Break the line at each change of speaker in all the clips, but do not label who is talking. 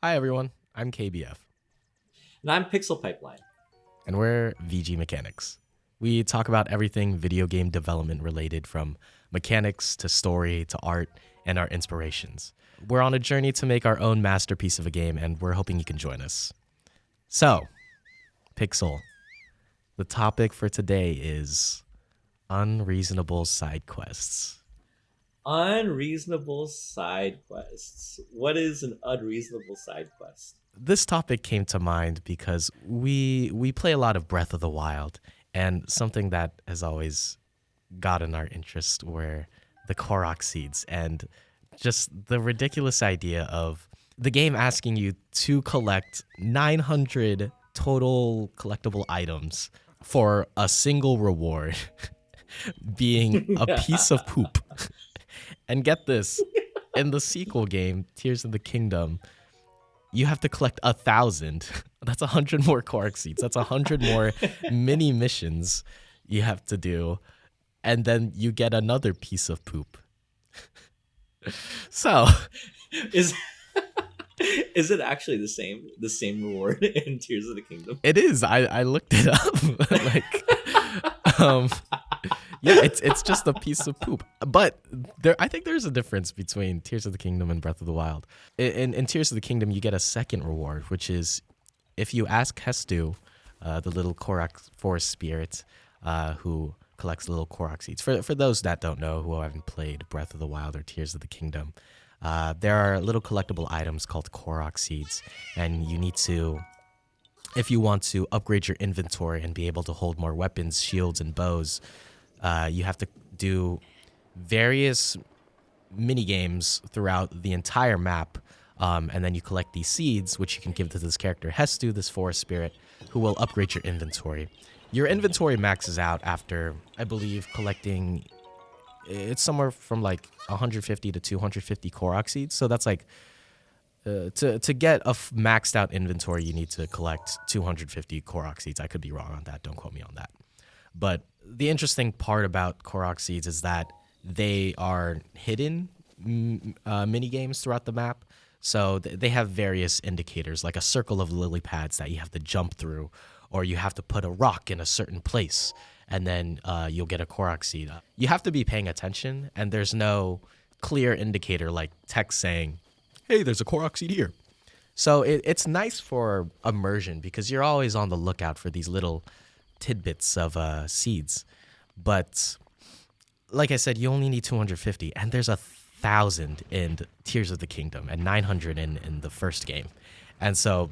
Hi everyone, I'm KBF,
And I'm Pixel Pipeline.
and we're VG Mechanics. We talk about everything video game development related, from mechanics to story to art and our inspirations. We're on a journey to make our own masterpiece of a game, and we're hoping you can join us. So, Pixel, the topic for today is unreasonable side quests.
Unreasonable side quests. What is an unreasonable side quest?
This topic came to mind because we play a lot of Breath of the Wild, and something that has always gotten our interest were the Korok seeds, and just the ridiculous idea of the game asking you to collect 900 total collectible items for a single reward being a piece of poop. And get this, in the sequel game, Tears of the Kingdom, you have to collect 1,000. That's 100 more Korok seeds. That's 100 more mini missions you have to do. And then you get another piece of poop. So
Is is it actually the same reward in Tears of the Kingdom?
it is. I looked it up. Um, yeah, it's just a piece of poop. But I think there's a difference between Tears of the Kingdom and Breath of the Wild. In Tears of the Kingdom, you get a second reward, which is if you ask Hestu, the little Korok forest spirit, who collects little Korok seeds. For those that don't know, who haven't played Breath of the Wild or Tears of the Kingdom, there are little collectible items called Korok seeds, and you need to, if you want to upgrade your inventory and be able to hold more weapons, shields, and bows, you have to do various mini games throughout the entire map, and then you collect these seeds, which you can give to this character Hestu, this forest spirit, who will upgrade your inventory. Your inventory maxes out after, I believe, collecting. It's somewhere from like 150 to 250 Korok seeds. So that's like to get a maxed out inventory, you need to collect 250 Korok seeds. I could be wrong on that. Don't quote me on that. But the interesting part about Korok seeds is that they are hidden mini games throughout the map. So they have various indicators, like a circle of lily pads that you have to jump through, or you have to put a rock in a certain place, and then you'll get a Korok seed. You have to be paying attention, and there's no clear indicator like text saying, hey, there's a Korok seed here. So it's nice for immersion because you're always on the lookout for these little tidbits of seeds. But like I said, you only need 250, and there's 1,000 in Tears of the Kingdom and 900 in the first game. And so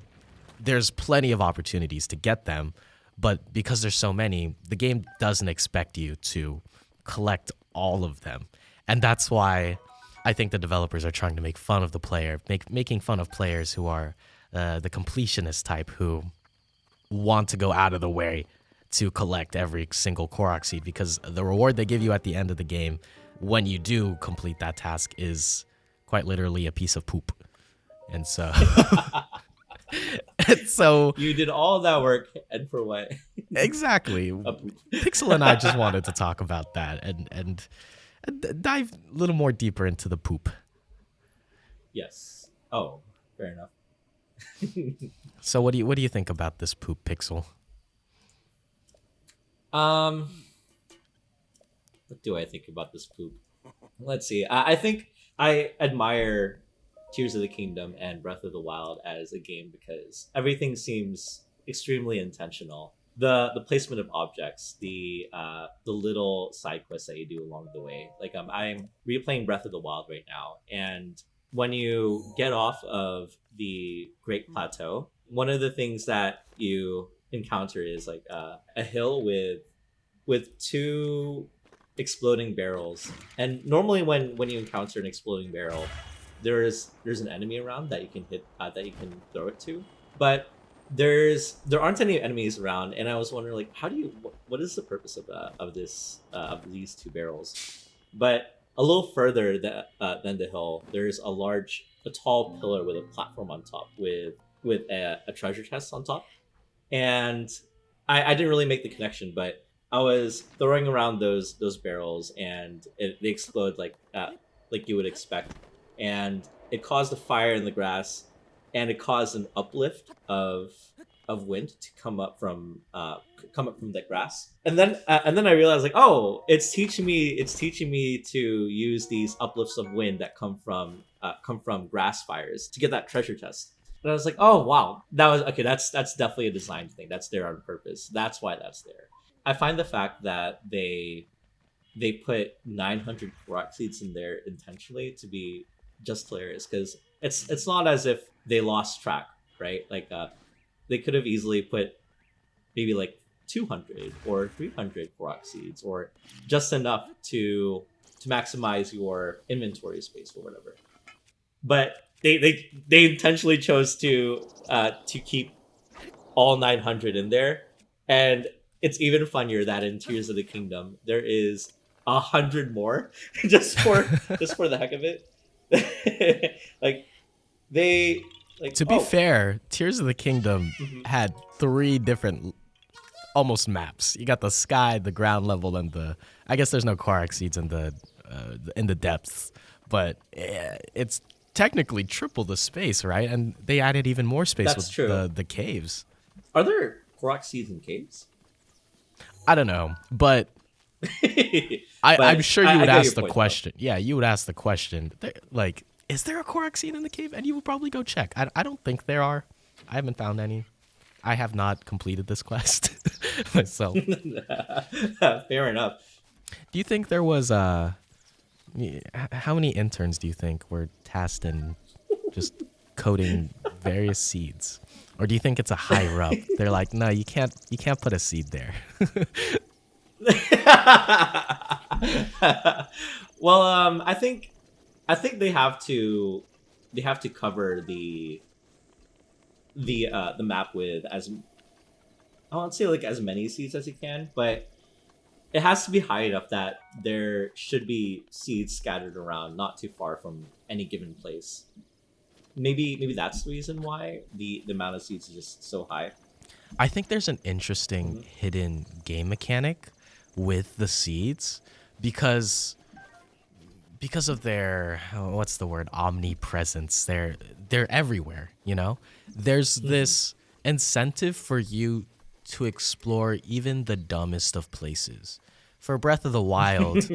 there's plenty of opportunities to get them, but because there's so many, the game doesn't expect you to collect all of them. And that's why I think the developers are trying to make fun of the player, making fun of players who are the completionist type, who want to go out of the way to collect every single Korok seed, because the reward they give you at the end of the game when you do complete that task is quite literally a piece of poop. And so so
You did all that work, and for what?
exactly,
A poop.
Pixel and I just wanted to talk about that and dive a little more deeper into the poop.
Yes. Oh, fair enough.
So what do you think about this poop, Pixel?
Um, what do I think about this poop? Let's see. I think I admire Tears of the Kingdom and Breath of the Wild as a game because everything seems extremely intentional. The placement of objects, the little side quests that you do along the way. Like I'm replaying Breath of the Wild right now, and when you get off of the Great Plateau, one of the things that you encounter is like a hill with two exploding barrels. And normally when you encounter an exploding barrel, there's an enemy around that you can hit, that you can throw it to. But there aren't any enemies around, and I was wondering, like, how do you what is the purpose of this of these two barrels? But a little further than the hill, there's a tall pillar with a platform on top with a treasure chest on top. And I didn't really make the connection, but I was throwing around those barrels, and they explode like you would expect, and it caused a fire in the grass. and it caused an uplift of wind to come up from the grass. And then I realized like, oh, it's teaching me to use these uplifts of wind that come from grass fires to get that treasure chest. And I was like, oh wow, that was okay. That's definitely a design thing. That's there on purpose. That's why that's there. I find the fact that they put 900 Korok seeds in there intentionally to be just hilarious, because it's not as if they lost track, right? Like they could have easily put maybe like 200 or 300 Korok seeds, or just enough to maximize your inventory space or whatever. But they intentionally chose to keep all 900 in there. And it's even funnier that in Tears of the Kingdom there is 100 more just for the heck of it. Like they like
To be fair, Tears of the Kingdom had 3 different almost maps. You got the sky, the ground level, and I guess there's no Korok seeds in the depths, but it's technically triple the space, right? And they added even more space
That's
with
true.
the caves.
Are there Korok seeds in caves?
I don't know, but
But
I'm sure you
I
would
get
ask
your
the
point, though.
question. Yeah, you would ask the question. Like, is there a Korok seed in the cave? And you would probably go check. I don't think there are. I haven't found any. I have not completed this quest myself.
Fair enough.
Do you think there was how many interns do you think were tasked in just coding various seeds? Or do you think it's a higher up? They're like, no, you can't put a seed there.
Well, I think they have to cover the map with as I won't say like as many seeds as you can, but it has to be high enough that there should be seeds scattered around, not too far from any given place. Maybe that's the reason why the amount of seeds is just so high.
I think there's an interesting hidden game mechanic with the seeds because of their what's the word, omnipresence. They're everywhere, you know? There's this incentive for you to explore even the dumbest of places. For Breath of the Wild,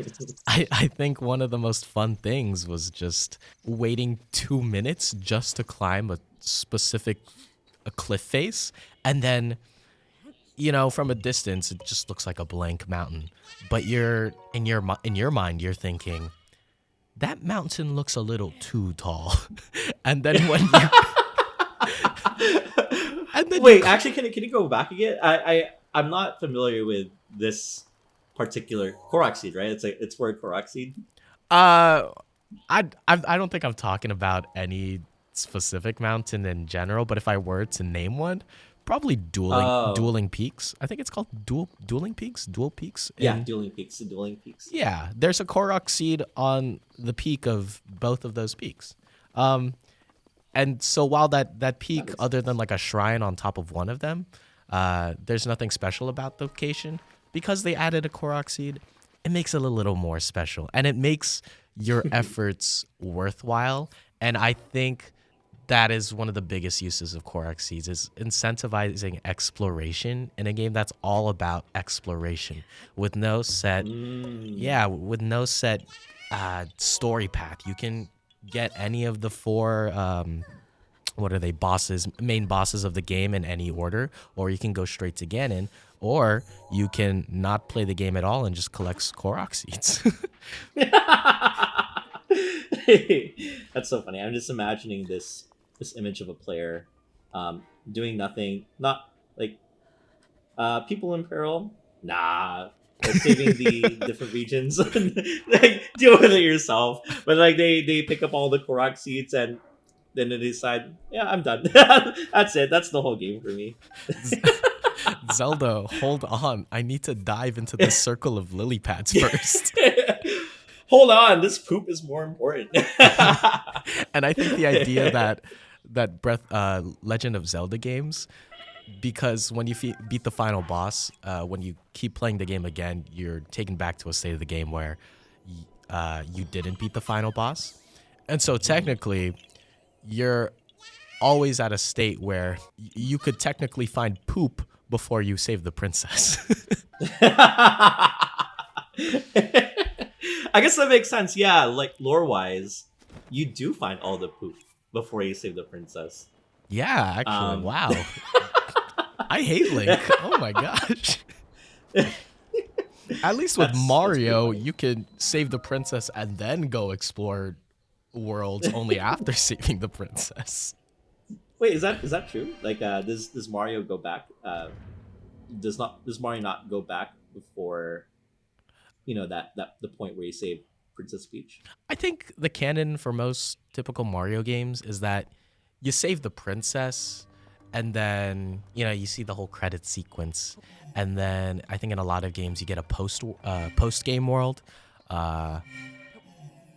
I think one of the most fun things was just waiting 2 minutes just to climb a cliff face, and then from a distance it just looks like a blank mountain, but you're in your mind you're thinking that mountain looks a little too tall. And then when you and then
Wait, actually, can you go back again? I'm not familiar with this particular Korok seed, right? It's word Korok seed.
I don't think I'm talking about any specific mountain in general, but if I were to name one, probably
Oh,
dueling peaks. I think it's called dueling peaks, dual peaks.
yeah, Dueling Peaks, the Dueling Peaks.
Yeah, there's a Korok seed on the peak of both of those peaks. And so while that peak,
makes
other than
sense.
like a shrine on top of one of them, there's nothing special about the location. Because they added a Korok seed, it makes it a little more special. And it makes your efforts worthwhile. And I think that is one of the biggest uses of Korok seeds, is incentivizing exploration in a game that's all about exploration with no set with no set story path. You can get any of the 4 what are they, main bosses of the game in any order, or you can go straight to Ganon, or you can not play the game at all and just collect Korok seeds.
That's so funny. I'm just imagining this image of a player doing nothing, not like people in peril. Nah, like saving the different regions. Like, deal with it yourself. But like they pick up all the Korok seeds and then they decide, yeah, I'm done. That's it. That's the whole game for me.
Zelda, hold on. I need to dive into the circle of lily pads first.
Hold on, this poop is more important.
And I think the idea that Legend of Zelda games, because when you beat the final boss, when you keep playing the game again, you're taken back to a state of the game where you didn't beat the final boss. And so technically, you're always at a state where you could technically find poop before you save the princess.
I guess that makes sense. Yeah, like lore wise, you do find all the poop before you save the princess.
Yeah, actually,
Um,
wow. I hate Link. Oh my gosh. At least with
that's pretty
Mario,
funny.
you can save the princess and then go explore worlds only after saving the princess.
Wait, is that true? Like, does Mario go back? Does Mario not go back before that the point where you save Princess Peach?
I think the canon for most typical Mario games is that you save the princess and then, you see the whole credit sequence. And then I think in a lot of games you get a post game world, uh,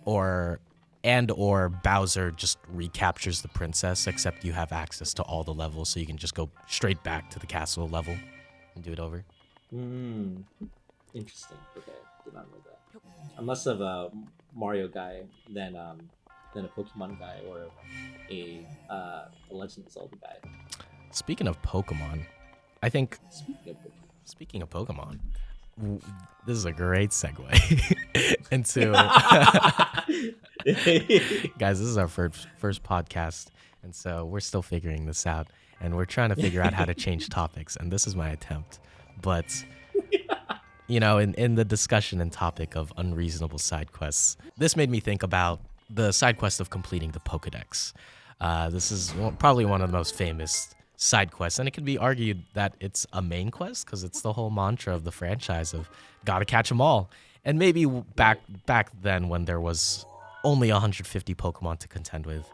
or Bowser just recaptures the princess, except you have access to all the levels, so you can just go straight back to the castle level and do it over.
Hmm. Interesting. Okay, did not know that. I'm less of a Mario guy than a Pokemon guy or a Legend of Zelda guy.
Speaking of Pokemon, I think
Speaking of Pokemon.
speaking of Pokemon, this is a great segue into guys. This is our first podcast, and so we're still figuring this out, and we're trying to figure out how to change topics. And this is my attempt, but in the discussion and topic of unreasonable side quests, this made me think about the side quest of completing the Pokedex. This is probably one of the most famous side quests, and it could be argued that it's a main quest because it's the whole mantra of the franchise of gotta catch them all. And maybe back then when there was only 150 Pokemon to contend with,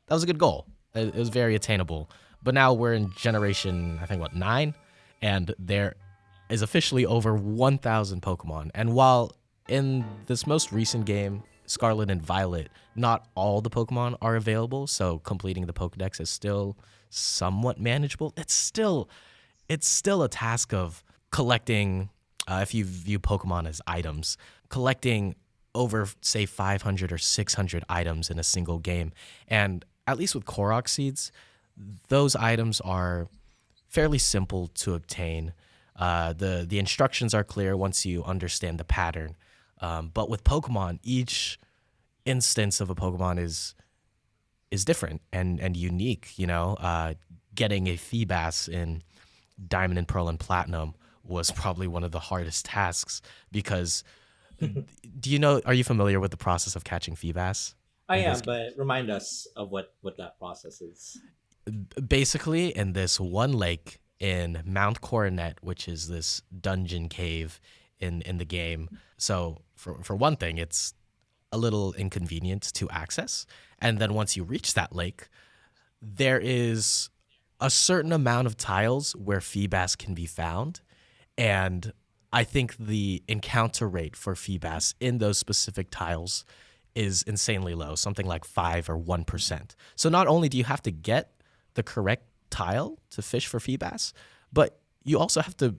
that was a good goal. It was very attainable. But now we're in generation, I think, 9, and there is officially over 1,000 Pokemon. And while in this most recent game, Scarlet and Violet, not all the Pokemon are available, so completing the Pokedex is still somewhat manageable. It's still a task of collecting, if you view Pokemon as items, collecting over, say, 500 or 600 items in a single game. And at least with Korok seeds, those items are fairly simple to obtain. The instructions are clear once you understand the pattern. But with Pokemon, each instance of a Pokemon is different and unique. Getting a Feebas in Diamond and Pearl and Platinum was probably one of the hardest tasks because are you familiar with the process of catching Feebas?
I
In
am,
this
but remind us of what that process is.
Basically, in this one lake in Mount Coronet, which is this dungeon cave in the game. So for one thing, it's a little inconvenient to access. And then once you reach that lake, there is a certain amount of tiles where Feebas can be found. And I think the encounter rate for Feebas in those specific tiles is insanely low, something like 5 or 1%. So not only do you have to get the correct tile to fish for Feebas, but you also have to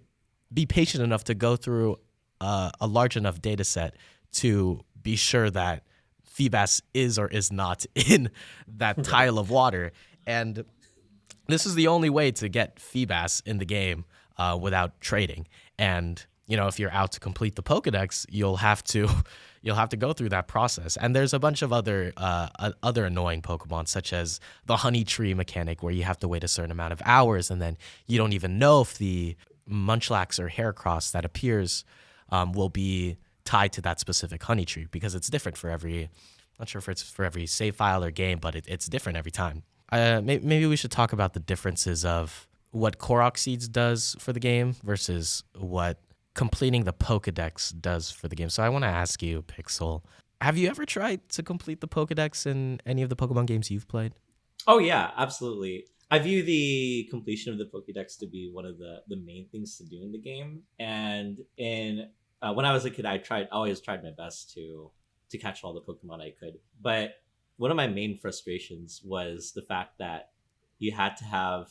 be patient enough to go through a large enough data set to be sure that Feebas is or is not in that tile of water. And this is the only way to get Feebas in the game without trading. And if you're out to complete the Pokedex, you'll have to go through that process. And there's a bunch of other annoying Pokemon, such as the honey tree mechanic, where you have to wait a certain amount of hours, and then you don't even know if the Munchlax or Heracross that appears will be tied to that specific honey tree, because it's different for every. Not sure if it's for every save file or game, but it's different every time. Maybe we should talk about the differences of what Korok Seeds does for the game versus what completing the Pokedex does for the game. So I want to ask you, Pixel, have you ever tried to complete the Pokedex in any of the Pokemon games you've played?
Oh yeah, absolutely. I view the completion of the Pokédex to be one of the main things to do in the game. And in when I was a kid, I always tried my best to catch all the Pokemon I could. But one of my main frustrations was the fact that you had to have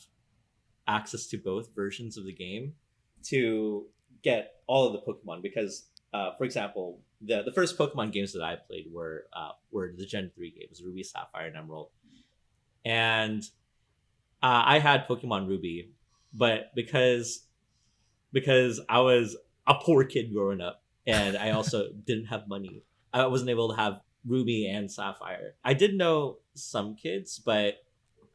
access to both versions of the game to get all of the Pokemon. Because, for example, the first Pokemon games that I played were the Gen 3 games, Ruby, Sapphire, and Emerald. And I had Pokemon Ruby, but because I was a poor kid growing up, and I also didn't have money, I wasn't able to have Ruby and Sapphire. I did know some kids, but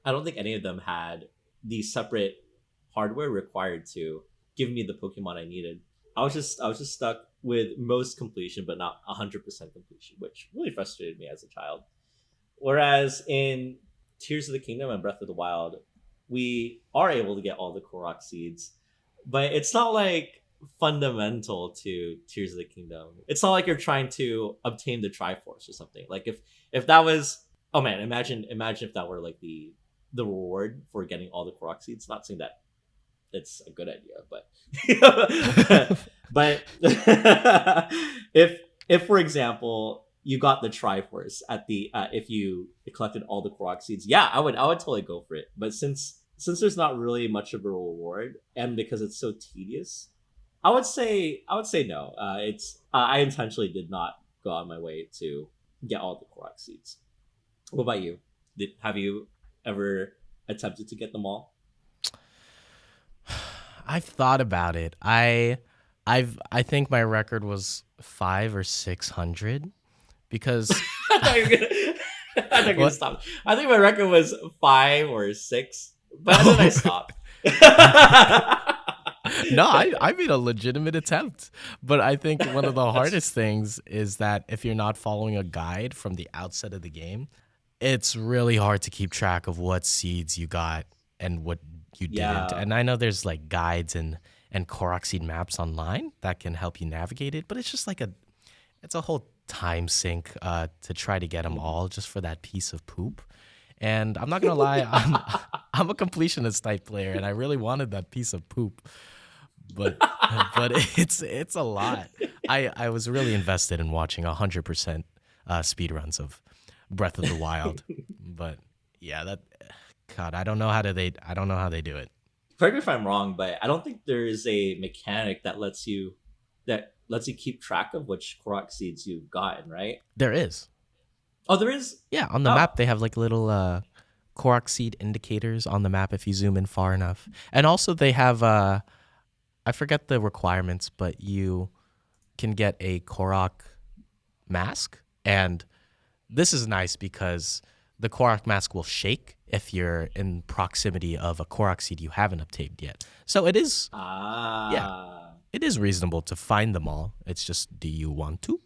I don't think any of them had the separate hardware required to give me the Pokemon I needed. I was just stuck with most completion, but not 100% completion, which really frustrated me as a child. Whereas in Tears of the Kingdom and Breath of the Wild, we are able to get all the Korok seeds, but it's not like fundamental to Tears of the Kingdom. It's not like you're trying to obtain the Triforce or something. Like if that was, oh man, imagine if that were like the reward for getting all the Korok seeds. Not saying that it's a good idea, but but if for example you got the Triforce at the if you collected all the Korok seeds, yeah, I would totally go for it. But since there's not really much of a reward, and because it's so tedious, I would say no. It's I intentionally did not go out of my way to get all the Korok seeds. What about you? Have you ever attempted to get them all?
I've thought about it. I think my record was 5 or 600 because
I thought you were gonna. I thought you were gonna
what?
stop. I think my record was 5 or 6, but then I
Oh,
stopped.
no, I made a legitimate attempt. But I think one of the
That's
hardest things is that if you're not following a guide from the outset of the game, it's really hard to keep track of what seeds you got and what you didn't.
yeah.
And I know there's like guides and Korok seed maps online that can help you navigate it, but it's just like it's a whole time sink to try to get them all just for that piece of poop. And I'm not gonna lie, I'm a completionist type player, and I really wanted that piece of poop, but but it's a lot. I was really invested in watching 100% speed runs of Breath of the Wild, but yeah, that God, I don't know how they do it.
Correct me if I'm wrong, but I don't think there is a mechanic that lets you keep track of which Korok seeds you've gotten, right?
There is.
Oh, there is.
Yeah, on the
Oh,
map they have like little Korok seed indicators on the map if you zoom in far enough. And also they have I forget the requirements, but you can get a Korok mask. And this is nice because the Korok mask will shake if you're in proximity of a Korok seed you haven't obtained yet. So it is, yeah,
ah.
it is reasonable to find them all. It's just, do you want to?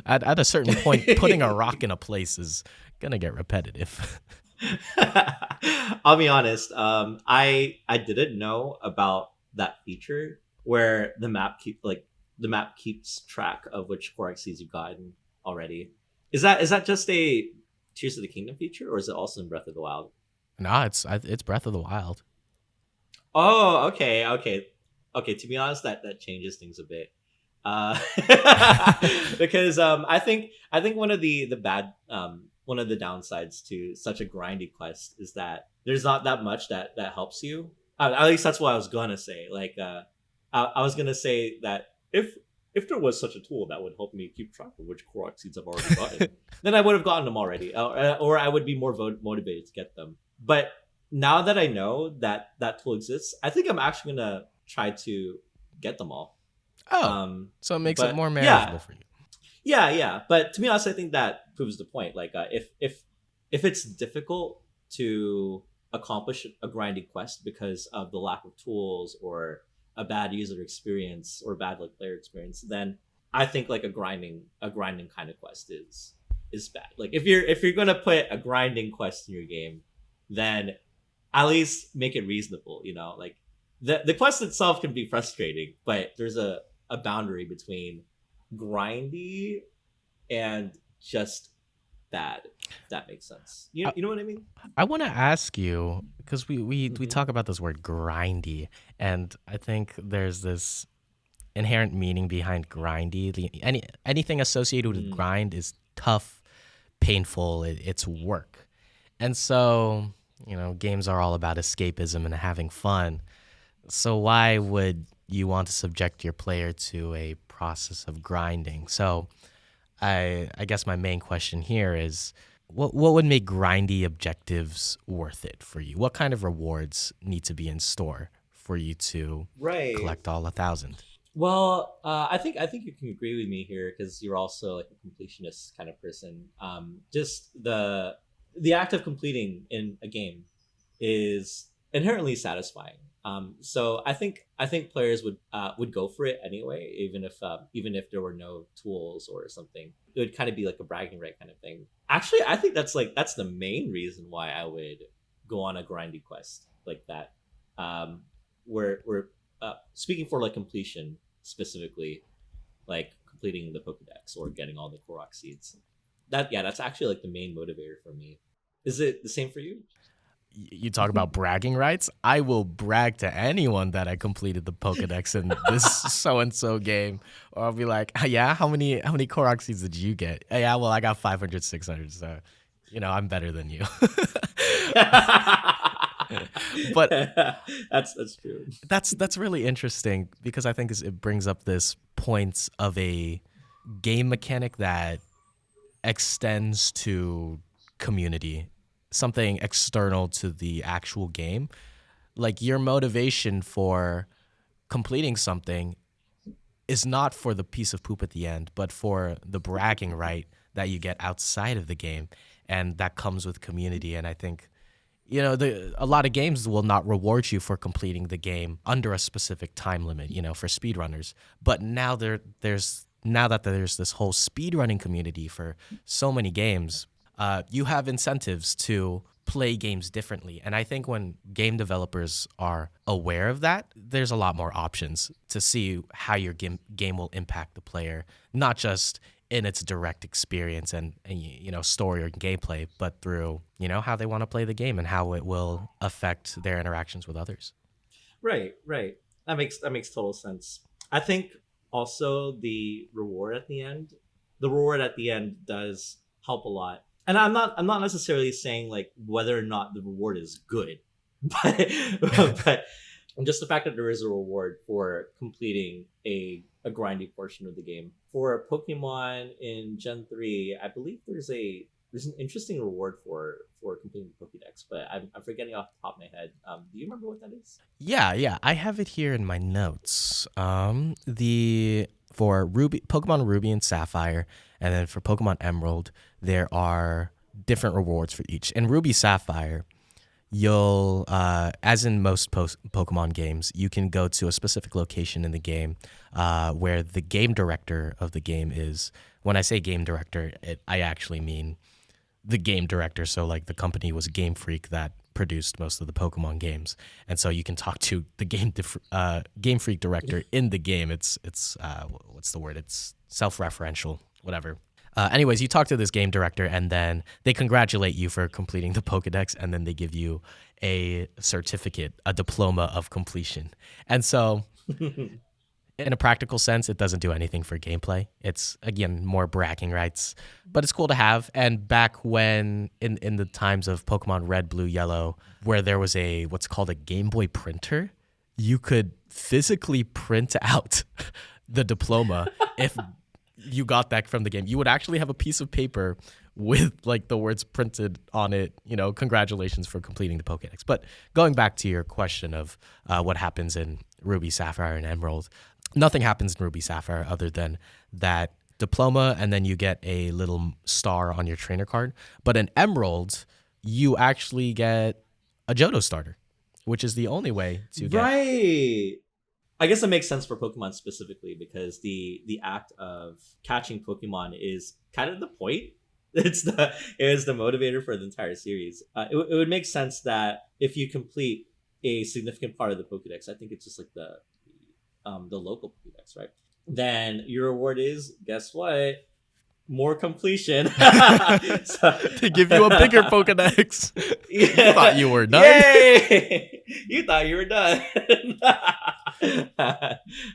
At a certain point, putting a rock in a place is going to get repetitive.
I'll be honest. I didn't know about that feature where the map keeps track of which Korok seeds you've gotten already. Is that just a Tears of the Kingdom feature, or is it also in Breath of the Wild?
Nah, it's Breath of the Wild.
Oh, okay, okay, okay. To be honest, that changes things a bit. Uh, because I think one of the downsides to such a grindy quest is that there's not that much that helps you. At least that's what I was gonna say. Like, I was gonna say that if there was such a tool that would help me keep track of which Korok seeds I've already gotten, then I would have gotten them already, or I would be more motivated to get them. But now that I know that that tool exists, I think I'm actually gonna try to get them all.
Oh,
Um,
so it makes it
but
more
yeah,
manageable for you.
yeah, yeah. But to be honest, I think that proves the point. Like, if it's difficult to accomplish a grinding quest because of the lack of tools or a bad user experience or bad like player experience, then I think like a grinding kind of quest is bad. Like if you're gonna put a grinding quest in your game, then at least make it reasonable. Like the quest itself can be frustrating, but there's a boundary between grindy and just bad. If that makes sense. You
I,
you know what I mean?
I want to ask you because we
Hmm.
talk about this word grindy, and I think there's this inherent meaning behind grindy. Anything associated with
Mm.
grind is tough, painful. It's work, and so games are all about escapism and having fun. So why would you want to subject your player to a process of grinding? So I guess my main question here is what would make grindy objectives worth it for you? What kind of rewards need to be in store for you to
Right.
collect all 1,000?
Well, I think you can agree with me here because you're also like a completionist kind of person. Just the act of completing in a game is inherently satisfying. So I think players would go for it anyway, even if there were no tools or something. It would kind of be like a bragging right kind of thing. Actually, I think that's the main reason why I would go on a grindy quest like that. We're speaking for like completion specifically, like completing the Pokedex or getting all the Korok seeds. That's actually like the main motivator for me. Is it the same for you?
You talk about bragging rights. I will brag to anyone that I completed the Pokedex in this so and so game, or I'll be like, yeah, how many Korok seeds did you get? Yeah, well, I got 500, 600. So, I'm better than you. But
That's true.
that's really interesting because I think it brings up this point of a game mechanic that extends to community, something external to the actual game. Like your motivation for completing something is not for the piece of poop at the end, but for the bragging right that you get outside of the game, and that comes with community. And I think a lot of games will not reward you for completing the game under a specific time limit, for speedrunners. But now now that there's this whole speedrunning community for so many games, you have incentives to play games differently. And I think when game developers are aware of that, there's a lot more options to see how your game will impact the player, not just in its direct experience and story or gameplay, but through how they want to play the game and how it will affect their interactions with others.
Right. That makes total sense. I think also the reward at the end does help a lot. And I'm not necessarily saying like whether or not the reward is good, but just the fact that there is a reward for completing a grindy portion of the game. For Pokemon in Gen 3, I believe there's an interesting reward for completing the Pokedex, but I'm forgetting off the top of my head. Do you remember what that is?
Yeah, I have it here in my notes. For Pokemon Ruby and Sapphire, and then for Pokemon Emerald, there are different rewards for each. In Ruby Sapphire, you'll, as in most Pokemon games, you can go to a specific location in the game where the game director of the game is. When I say game director, I actually mean the game director. So like the company was Game Freak that produced most of the Pokemon games, and so you can talk to the Game Freak director in the game. It's what's the word? It's self-referential, whatever. Anyways, you talk to this game director, and then they congratulate you for completing the Pokedex, and then they give you a certificate, a diploma of completion. And so, in a practical sense, it doesn't do anything for gameplay. It's, again, more bragging rights, but it's cool to have. And back when, in the times of Pokemon Red, Blue, Yellow, where there was what's called a GameBoy Printer, you could physically print out the diploma if you got that from the game. You would actually have a piece of paper with like the words printed on it, congratulations for completing the Pokedex. But going back to your question of what happens in Ruby, Sapphire, and Emerald, nothing happens in Ruby Sapphire other than that diploma, and then you get a little star on your trainer card. But in Emerald, you actually get a Johto starter, which is the only way to get.
Right. I guess it makes sense for Pokemon specifically because the act of catching Pokemon is kind of the point. It is the motivator for the entire series. It would make sense that if you complete a significant part of the Pokedex, I think it's just like the local Pokedex, right? Then your reward is, guess what? More completion.
To give you a bigger Pokedex.
Yeah.
You thought you were done.
Yay! You thought you were done.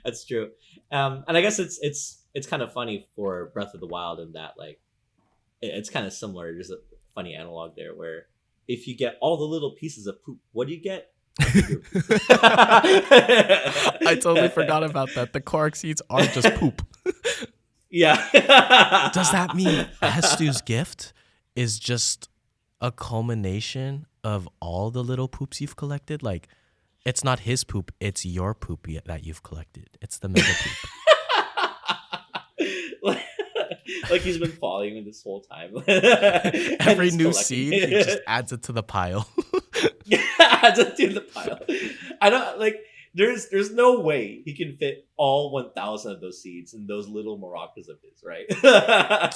That's true. And I guess it's kind of funny for Breath of the Wild in that like it's kind of similar. There's a funny analog there where if you get all the little pieces of poop, what do you get?
I totally forgot about that. The Korok seeds are just poop.
Yeah.
Does that mean Hestu's gift is just a culmination of all the little poops you've collected. Like, it's not his poop, it's your poop that you've collected. It's the mega poop.
like, like he's been following me this whole time.
Every new seed, he just adds it to the pile.
Adds it to the pile. I don't like. There's no way he can fit all 1,000 of those seeds in those little maracas of his, right?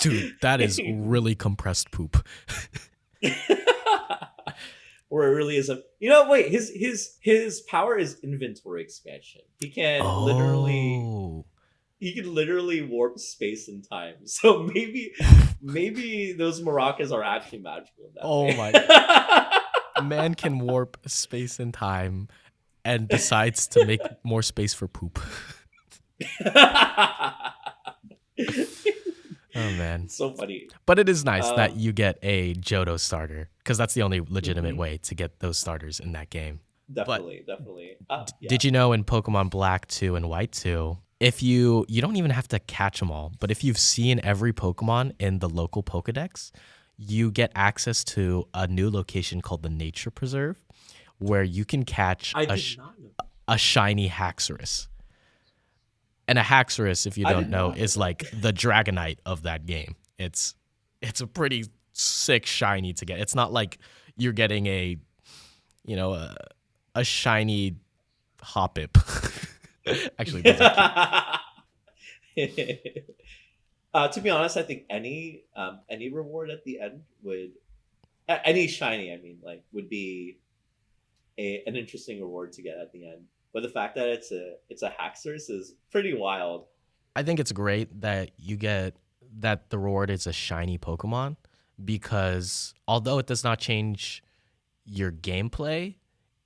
Dude, that is really compressed poop.
Or it really is a. You know, wait. His power is inventory expansion. He can literally warp space and time. So maybe those maracas are actually magical. In that way.
My God. Man can warp space and time and decides to make more space for poop. Oh, man.
So funny.
But it is nice that you get a Johto starter, because that's the only legitimate way to get those starters in that game.
Definitely. Yeah.
Did you know in Pokemon Black 2 and White 2, if you don't even have to catch them all, but if you've seen every Pokemon in the local Pokedex, you get access to a new location called the Nature Preserve, where you can catch a shiny Haxorus. And a Haxorus, if you don't know, is like the Dragonite of that game. It's a pretty sick shiny to get. It's not like you're getting a shiny Hoppip. Actually,
to be honest, I think any reward at the end would any shiny, I mean, like, would be an interesting reward to get at the end. But the fact that it's a Haxorus is pretty wild.
I think it's great that you get that the reward is a shiny Pokemon, because although it does not change your gameplay,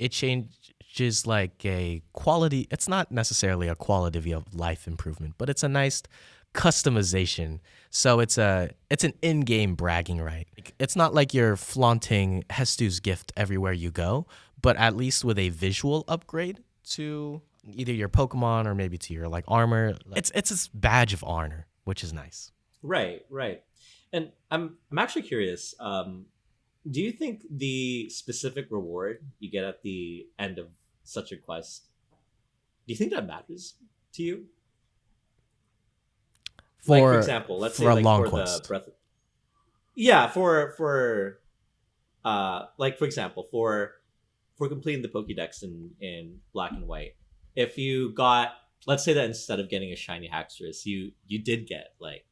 it changes like a quality. It's not necessarily a quality of life improvement, but it's a nice customization. So it's an in-game bragging right. It's not like you're flaunting Hestu's gift everywhere you go, but at least with a visual upgrade to either your Pokemon or maybe to your like armor. It's this badge of honor, which is nice.
Right. And I'm actually curious. Do you think the specific reward you get at the end of such a quest, do you think that matters to you? For example, let's say
a
like
long
for
quest.
the breath. Yeah, for like for example, for completing the Pokédex in Black and White, if you got, let's say that instead of getting a shiny Haxorus, you did get like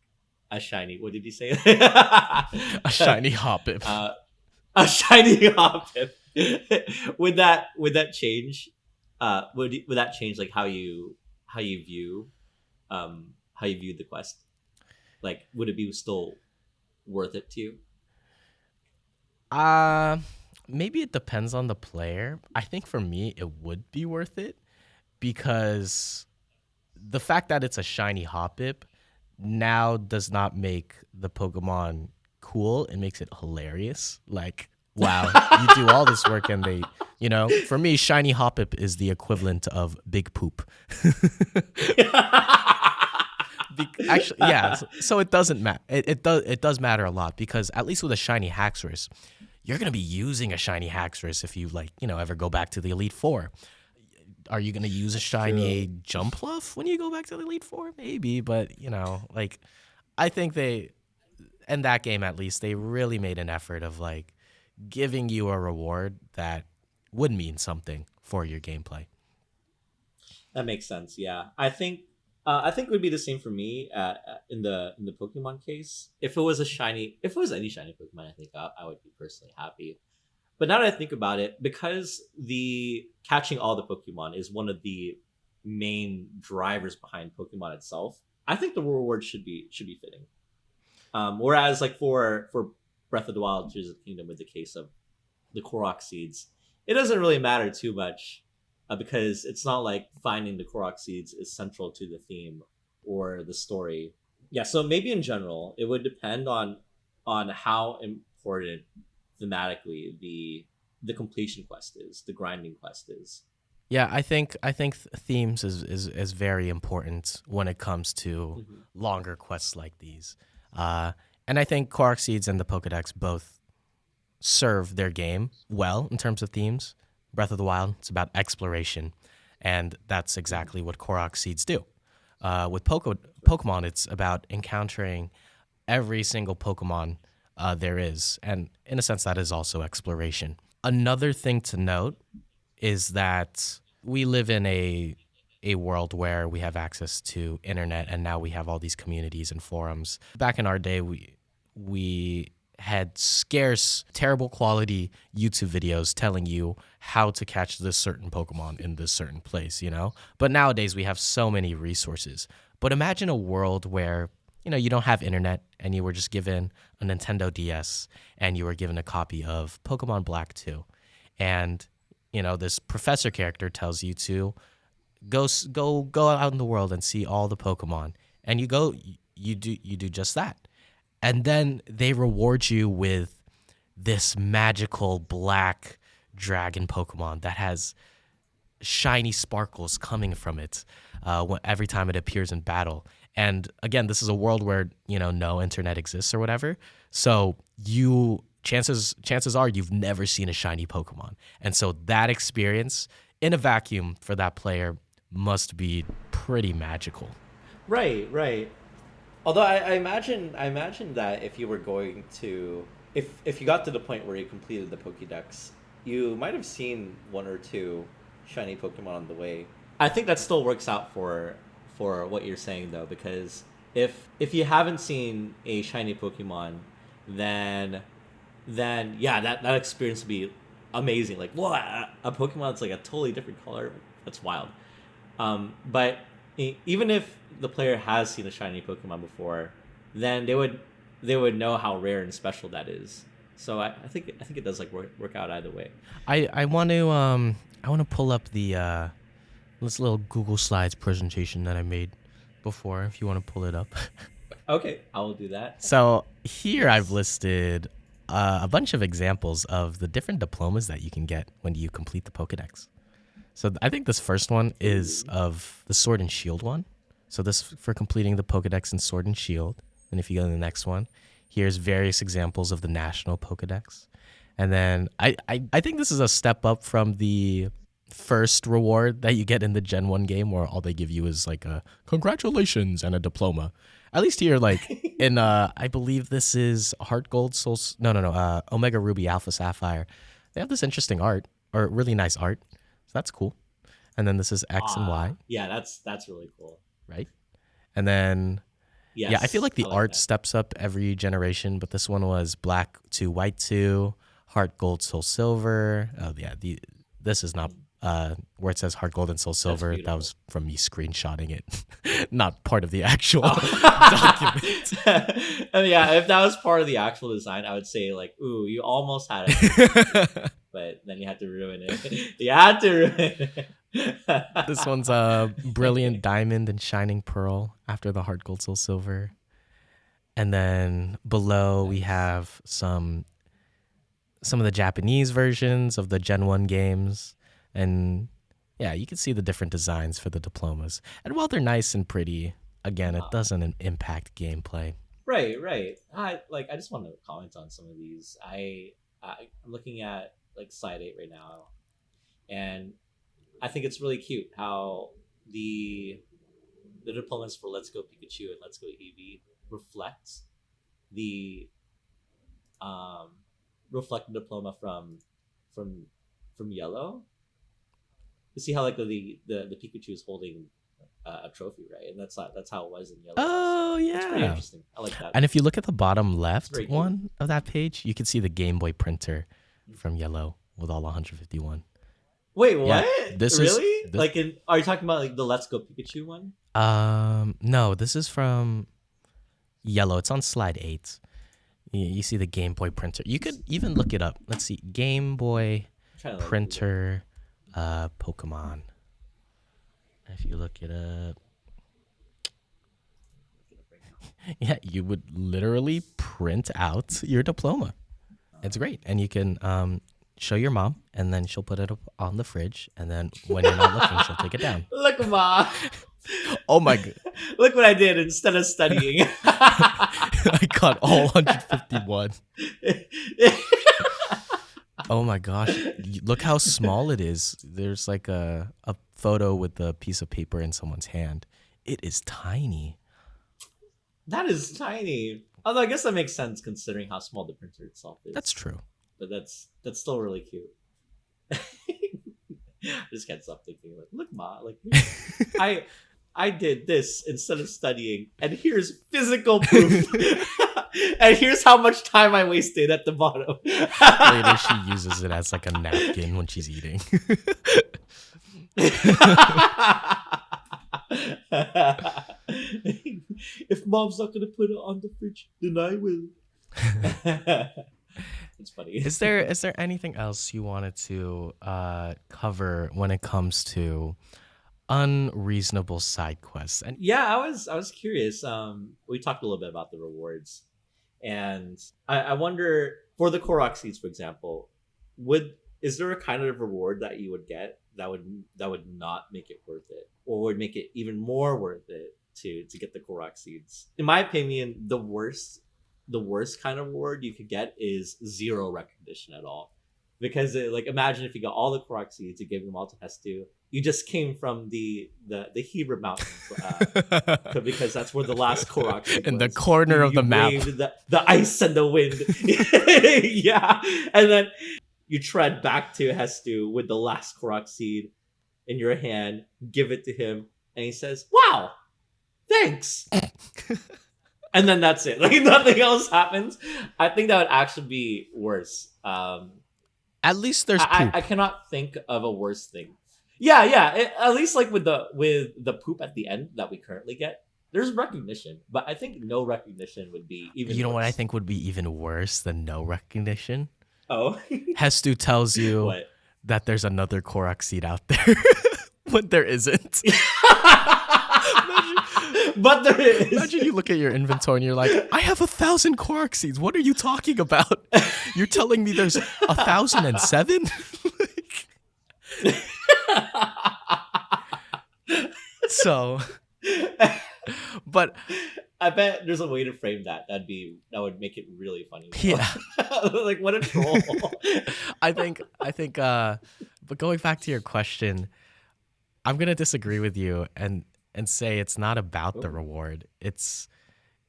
a shiny. What did you say?
A shiny Hoppip.
A shiny Hoppip. Would that change? Would that change like how you view the quest? Like, would it be still worth it to you?
Maybe it depends on the player. I think for me, it would be worth it, because the fact that it's a shiny Hoppip now does not make the Pokemon cool. It makes it hilarious. Like, wow, you do all this work and they, for me, shiny Hoppip is the equivalent of big poop. Actually, yeah. So it doesn't matter. It does matter a lot, because at least with a shiny Haxorus, you're gonna be using a shiny Haxorus if you ever go back to the Elite Four. Are you gonna use a shiny Jumpluff when you go back to the Elite Four? Maybe, but I think in that game at least, they really made an effort of like giving you a reward that would mean something for your gameplay.
That makes sense. Yeah, I think it would be the same for me in the Pokemon case. If it was any shiny Pokemon, I think I would be personally happy. But now that I think about it, because the catching all the Pokemon is one of the main drivers behind Pokemon itself, I think the reward should be fitting. Whereas like for Breath of the Wild, Tears of the Kingdom, with the case of the Korok seeds, it doesn't really matter too much. Because it's not like finding the Korok seeds is central to the theme or the story. Yeah, so maybe in general, it would depend on how important thematically the completion quest is, the grinding quest is.
Yeah, I think themes is very important when it comes to longer quests like these. And I think Korok Seeds and the Pokedex both serve their game well in terms of themes. Breath of the Wild, it's about exploration, and that's exactly what Korok Seeds do. With Pokemon, it's about encountering every single Pokemon there is, and in a sense, that is also exploration. Another thing to note is that we live in a world where we have access to internet, and now we have all these communities and forums. Back in our day, we had scarce, terrible quality YouTube videos telling you how to catch this certain Pokemon in this certain place, you know? But nowadays we have so many resources. But imagine a world where, you know, you don't have internet and you were just given a Nintendo DS and you were given a copy of Pokemon Black 2. And, you know, this professor character tells you to go out in the world and see all the Pokemon. And you do just that. And then they reward you with this magical black dragon Pokemon that has shiny sparkles coming from it every time it appears in battle. And again, this is a world where, you know, no internet exists or whatever. So chances are you've never seen a shiny Pokemon. And so that experience in a vacuum for that player must be pretty magical.
Right. Although I imagine that if you were going to, if you got to the point where you completed the Pokédex, you might have seen one or two shiny Pokemon on the way. I think that still works out for what you're saying though, because if you haven't seen a shiny Pokemon, then yeah, that experience would be amazing. Like, whoa, a Pokemon that's like a totally different color. That's wild. But even if the player has seen a shiny Pokemon before, then they would know how rare and special that is. So I think it does like work out either way.
I want to pull up the this little Google Slides presentation that I made before. If you want to pull it up.
Okay, I will do that.
So here I've listed a bunch of examples of the different diplomas that you can get when you complete the Pokedex. So I think this first one is of the Sword and Shield one. So this for completing the Pokedex in Sword and Shield. And if you go to the next one, here's various examples of the National Pokedex. And then I think this is a step up from the first reward that you get in the Gen 1 game where all they give you is like a congratulations and a diploma. At least here, like in, I believe this is Heart Gold, Omega Ruby, Alpha Sapphire. They have this interesting art, or really nice art. That's cool. And then this is X and Y.
Yeah, that's really cool.
Right? And then,
yes,
yeah, I feel like the art
that
steps up every generation, but this one was Black 2, White 2, Heart Gold, Soul Silver. Oh, yeah, this is not where it says Heart Gold and Soul Silver. That was from me screenshotting it, not part of the actual document.
And yeah, if that was part of the actual design, I would say like, ooh, you almost had it. But then you had to ruin it. You had to ruin it.
This one's a Brilliant Diamond and Shining Pearl after the Heart Gold Soul Silver. And then below we have some of the Japanese versions of the Gen 1 games. And yeah, you can see the different designs for the diplomas. And while they're nice and pretty, again, it doesn't impact gameplay.
Right. I just want to comment on some of these. I'm looking at like slide 8 right now, and I think it's really cute how the diplomas for Let's Go Pikachu and Let's Go Eevee reflect the diploma from Yellow. You see how like the Pikachu is holding a trophy, right? And that's how it was in Yellow.
Oh yeah,
it's pretty interesting. I like that.
And if you look at the bottom left one of that page, you can see the GameBoy Printer from Yellow with all 151.
Wait, what?
Yeah,
are you talking about like the Let's Go Pikachu one?
No, this is from Yellow. It's on slide 8. You see the GameBoy Printer. You could even look it up. Let's see, GameBoy Printer, Pokemon. If you look it up, yeah, you would literally print out your diploma. It's great, and you can show your mom, and then she'll put it up on the fridge, and then when you're not looking, she'll take it down.
Look, Mom.
Oh my god!
Look what I did instead of studying.
I got all 151. Oh my gosh. Look how small it is. There's like a photo with a piece of paper in someone's hand. It is tiny.
That is tiny. Although I guess that makes sense considering how small the printer itself is.
That's true.
But that's still really cute. I just can't stop thinking like, look, Ma, like I did this instead of studying, and here's physical proof. And here's how much time I wasted at the bottom.
Later, she uses it as like a napkin when she's eating.
If Mom's not gonna put it on the fridge, then I will. It's funny.
Is there anything else you wanted to cover when it comes to unreasonable side quests? And
Yeah, I was curious. We talked a little bit about the rewards, and I wonder for the Korok seeds, for example, is there a kind of reward that you would get that would not make it worth it, or would make it even more worth it to get the Korok seeds? In my opinion, the worst kind of reward you could get is zero recognition at all, because imagine if you got all the Korok seeds, you gave them all to Hestu. You just came from the Hebrew Mountains, because that's where the last Korok seed
in
was.
the corner of
You
the map.
braved the ice and the wind. Yeah, and then you tread back to Hestu with the last Korok seed in your hand, give it to him, and he says, "Wow, thanks." And then that's it. Like nothing else happens. I think that would actually be worse.
At least there's
I
poop.
cannot think of a worse thing. Yeah. At least like with the poop at the end that we currently get, there's recognition. But I think no recognition would be even.
You know
worse.
what I think would be even worse than no recognition?
Oh,
Hestu tells you
what?
that there's another Korok seed out there, but there isn't.
But there is.
Imagine you look at your inventory and you're like, I have 1,000 Korok seeds. What are you talking about? You're telling me there's 1,007? So, but
I bet there's a way to frame that. That would make it really funny.
yeah,
Like what a troll.
I think, but going back to your question, I'm going to disagree with you and say it's not about the reward. It's,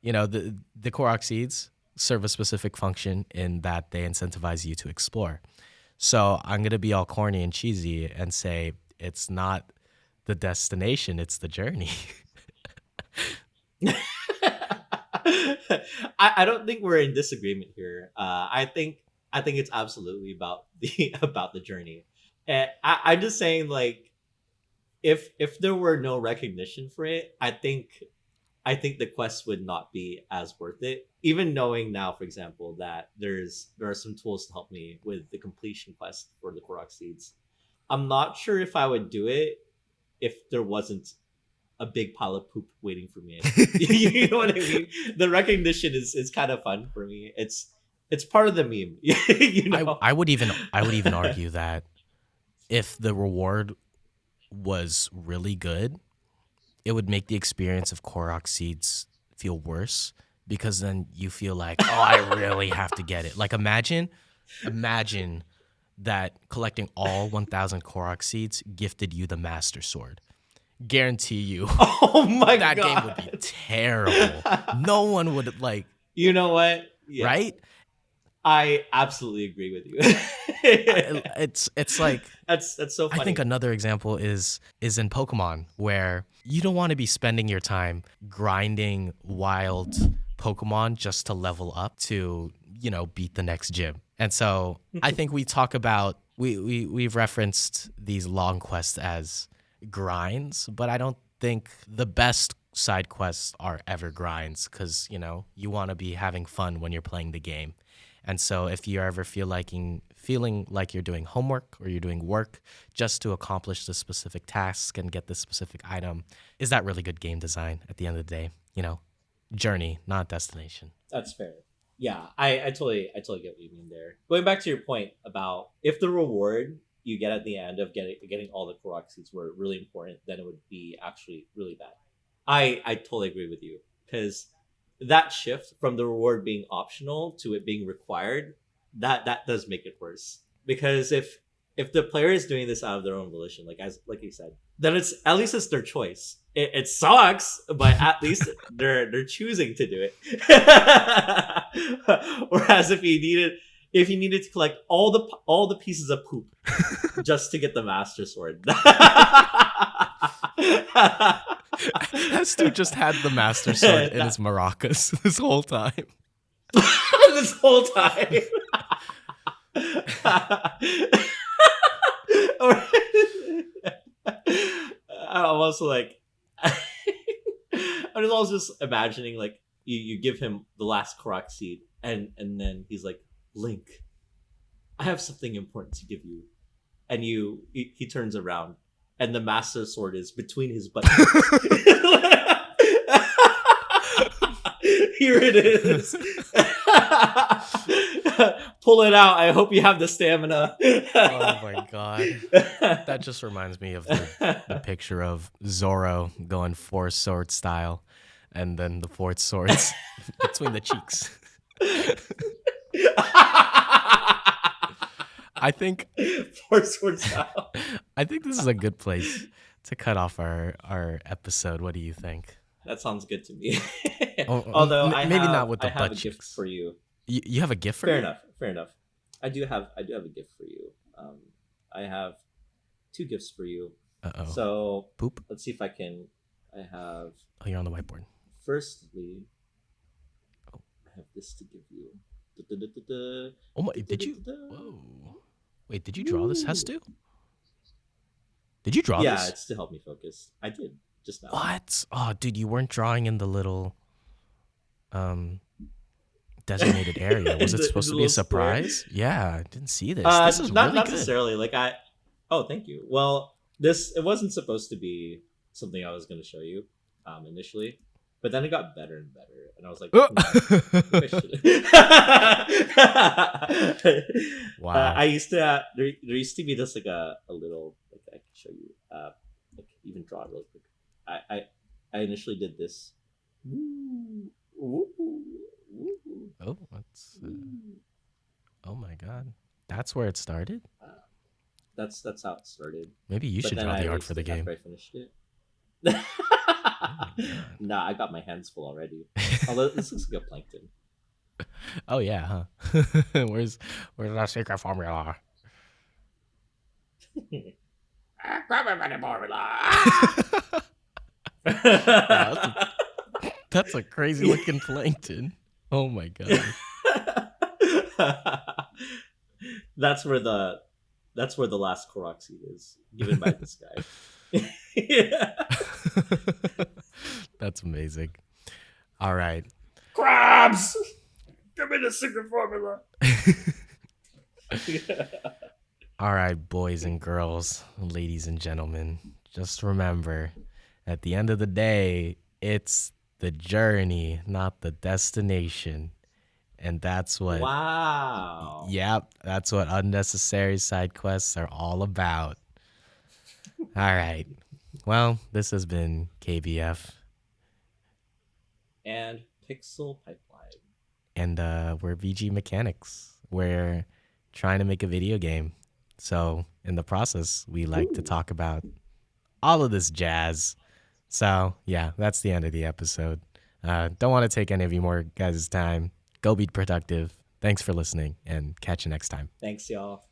the Korok seeds serve a specific function in that they incentivize you to explore. So I'm going to be all corny and cheesy and say it's not the destination, it's the journey.
I don't think we're in disagreement here. I think it's absolutely about the journey. And I'm just saying, like, if there were no recognition for it, I think the quest would not be as worth it. Even knowing now, for example, that there are some tools to help me with the completion quest for the Korok seeds. I'm not sure if I would do it if there wasn't a big pile of poop waiting for me. You know what I mean? The recognition is kind of fun for me. It's part of the meme. You know?
I would even argue that if the reward was really good, it would make the experience of Korok seeds feel worse, because then you feel like, oh, I really have to get it. Like imagine that collecting all 1,000 Korok seeds gifted you the Master Sword. Guarantee you,
oh my
that
God.
game would be terrible. No one would like.
You know what? Yeah.
Right?
I absolutely agree with you.
It's like
that's so funny.
I think another example is in Pokemon, where you don't want to be spending your time grinding wild Pokemon just to level up to, beat the next gym. And so I think we talk about we've referenced these long quests as grinds, but I don't think the best side quests are ever grinds, because you want to be having fun when you're playing the game. And so if you ever feeling like you're doing homework or you're doing work just to accomplish this specific task and get this specific item, is that really good game design at the end of the day? Journey, not destination.
That's fair. Yeah, I totally get what you mean there. Going back to your point about if the reward you get at the end of getting all the Korok seeds were really important, then it would be actually really bad. I totally agree with you, because that shift from the reward being optional to it being required, that does make it worse. Because if the player is doing this out of their own volition, like you said, then it's at least it's their choice. It sucks, but at least they're choosing to do it. Whereas if you needed to collect all the pieces of poop just to get the Master Sword.
Hestu just had the Master Sword in his maracas this whole time.
This whole time. I'm also like, I'm also just imagining like you give him the last Korok seed, and then he's like, Link, I have something important to give you, and he turns around, and the Master Sword is between his buttons. Here it is. Pull it out. I hope you have the stamina.
Oh my god. That just reminds me of the picture of Zoro going 4-sword style, and then the 4th sword's between the cheeks. I think
4-sword style.
I think this is a good place to cut off our episode. What do you think?
That sounds good to me.
Although maybe not with the butt
a
cheeks.
gift for you.
You have a gift for
Fair
me?
enough. Fair enough. I do have a gift for you. I have 2 gifts for you.
Uh-oh.
So
Poop?
let's see if I can. I have.
Oh, you're on the whiteboard.
Firstly, I have this to give you.
Oh my! Did you? Whoa! Wait, did you draw this, Hestu? Did you draw this?
Yeah, it's to help me focus. I did just now.
What? Oh, dude, you weren't drawing in the little designated area. Was it supposed to be a surprise? Square? Yeah, I didn't see this. This is
not
really
necessarily.
good.
Like Oh, thank you. Well, it wasn't supposed to be something I was going to show you initially, but then it got better and better, and I was like, wow. I used to. There used to be just like a little. Like I can show you. Like even draw it really quick. I initially did this.
Oh, what's? Oh my god, that's where it started.
That's how it started.
Maybe you should draw the art for the game.
After I finished it. Nah, I got my hands full already. Although this looks like a plankton.
Oh yeah, huh? Where's that secret formula? Wow, that's a crazy looking plankton. Oh my god.
That's where the last Korok seed is, given by this guy. Yeah.
That's amazing. All right.
Crabs! Give me the secret formula.
All right, boys and girls, ladies and gentlemen, just remember, at the end of the day, it's the journey, not the destination. And that's what...
Wow.
Yep, that's what unnecessary side quests are all about. All right. Well, this has been KBF.
And Pixel Pipeline.
And we're VG Mechanics. We're trying to make a video game. So in the process, we like to talk about all of this jazz. So yeah, that's the end of the episode. Don't want to take any of you more guys' time. Go be productive. Thanks for listening, and catch you next time.
Thanks, y'all.